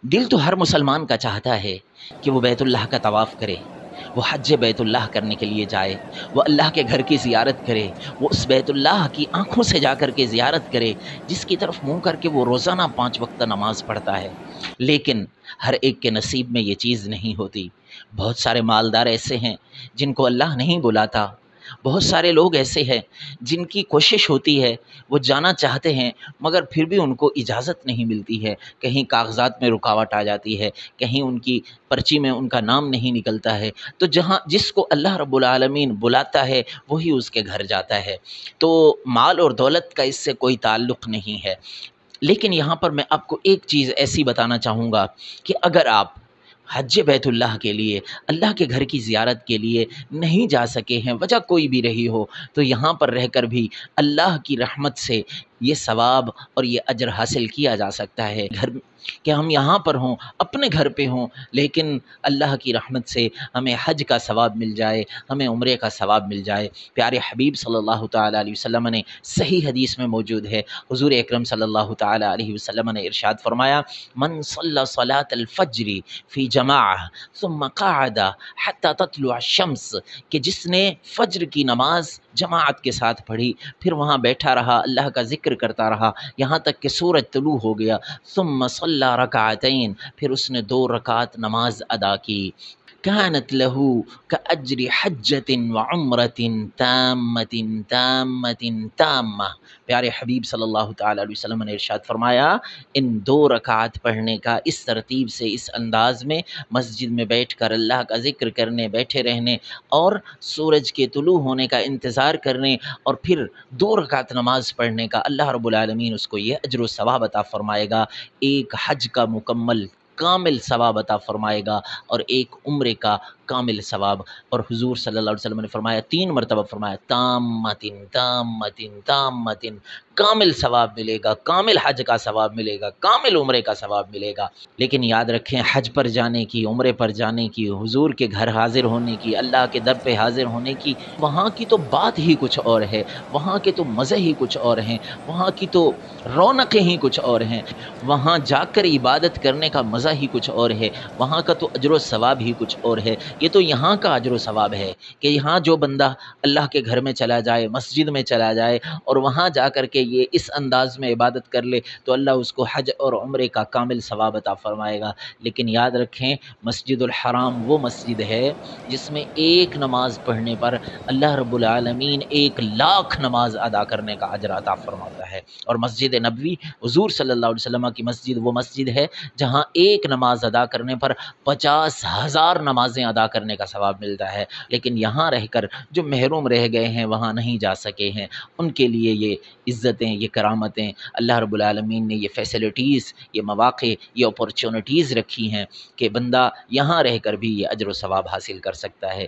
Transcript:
دل تو ہر مسلمان کا چاہتا ہے کہ وہ بیت اللہ کا طواف کرے، وہ حج بیت اللہ کرنے کے لیے جائے، وہ اللہ کے گھر کی زیارت کرے، وہ اس بیت اللہ کی آنکھوں سے جا کر کے زیارت کرے جس کی طرف منہ کر کے وہ روزانہ 5 وقت نماز پڑھتا ہے۔ لیکن ہر ایک کے نصیب میں یہ چیز نہیں ہوتی۔ بہت سارے مالدار ایسے ہیں جن کو اللہ نہیں بلاتا، بہت سارے لوگ ایسے ہیں جن کی کوشش ہوتی ہے، وہ جانا چاہتے ہیں مگر پھر بھی ان کو اجازت نہیں ملتی ہے، کہیں کاغذات میں رکاوٹ آ جاتی ہے، کہیں ان کی پرچی میں ان کا نام نہیں نکلتا ہے، تو جس کو اللہ رب العالمین بلاتا ہے وہی اس کے گھر جاتا ہے۔ تو مال اور دولت کا اس سے کوئی تعلق نہیں ہے۔ لیکن یہاں پر میں آپ کو ایک چیز ایسی بتانا چاہوں گا کہ اگر آپ حج بیت اللہ کے لیے، اللہ کے گھر کی زیارت کے لیے نہیں جا سکے ہیں، وجہ کوئی بھی رہی ہو، تو یہاں پر رہ کر بھی اللہ کی رحمت سے یہ ثواب اور یہ اجر حاصل کیا جا سکتا ہے۔ گھر کہ ہم یہاں پر ہوں، اپنے گھر پہ ہوں، لیکن اللہ کی رحمت سے ہمیں حج کا ثواب مل جائے، ہمیں عمرے کا ثواب مل جائے۔ پیارے حبیب صلی اللہ تعالیٰ علیہ وسلم نے صحیح حدیث میں موجود ہے، حضور اکرم صلی اللہ تعالیٰ علیہ وسلم نے ارشاد فرمایا، من صلی صلاة الفجر فی جماعہ ثم قعد حتی تطلع الشمس، کہ جس نے فجر کی نماز جماعت کے ساتھ پڑھی، پھر وہاں بیٹھا رہا، اللہ کا ذکر کرتا رہا یہاں تک کہ سورج طلوع ہو گیا، ثم صلی رکعتین، پھر اس نے 2 رکعت نماز ادا کی، كانت له كأجر حجة وعمرة تامة تامة تامة۔ پیارے حبیب صلی اللہ تعالیٰ علیہ وسلم نے ارشاد فرمایا، ان 2 رکعت پڑھنے کا اس ترتیب سے، اس انداز میں مسجد میں بیٹھ کر اللہ کا ذکر کرنے، بیٹھے رہنے اور سورج کے طلوع ہونے کا انتظار کرنے اور پھر 2 رکعت نماز پڑھنے کا، اللہ رب العالمین اس کو یہ اجر و ثواب عطا فرمائے گا، ایک حج کا مکمل کامل ثواب عطا فرمائے گا اور ایک عمرے کا کامل ثواب۔ اور حضور صلی اللہ علیہ وسلم نے فرمایا، 3 مرتبہ فرمایا، تامتن تامتن تامتن، کامل ثواب ملے گا، کامل حج کا ثواب ملے گا، کامل عمرے کا ثواب ملے گا۔ لیکن یاد رکھیں، حج پر جانے کی، عمرے پر جانے کی، حضور کے گھر حاضر ہونے کی، اللہ کے در پہ حاضر ہونے کی، وہاں کی تو بات ہی کچھ اور ہے، وہاں کے تو مزے ہی کچھ اور ہیں، وہاں کی تو رونقیں ہی کچھ اور ہیں، وہاں جا کر عبادت کرنے کا مزہ ہی کچھ اور ہے، وہاں کا تو اجر و ثواب ہی کچھ اور ہے۔ یہ تو یہاں کا اجر و ثواب ہے کہ یہاں جو بندہ اللہ کے گھر میں چلا جائے، مسجد میں چلا جائے اور وہاں جا کر کے یہ اس انداز میں عبادت کر لے تو اللہ اس کو حج اور عمرے کا کامل ثواب عطا فرمائے گا۔ لیکن یاد رکھیں، مسجد الحرام وہ مسجد ہے جس میں ایک نماز پڑھنے پر اللہ رب العالمین 1,00,000 نماز ادا کرنے کا اجر عطا فرماتا ہے۔ اور مسجد نبوی، حضور صلی اللہ علیہ وسلم کی مسجد، وہ مسجد ہے جہاں ایک نماز ادا کرنے پر 50,000 نمازیں ادا کرنے کا ثواب ملتا ہے۔ لیکن یہاں رہ کر جو محروم رہ گئے ہیں، وہاں نہیں جا سکے ہیں، ان کے لیے یہ عزتیں، یہ کرامتیں، اللہ رب العالمین نے یہ فیسلٹیز، یہ مواقع، یہ اپورچونٹیز رکھی ہیں کہ بندہ یہاں رہ کر بھی یہ اجر و ثواب حاصل کر سکتا ہے۔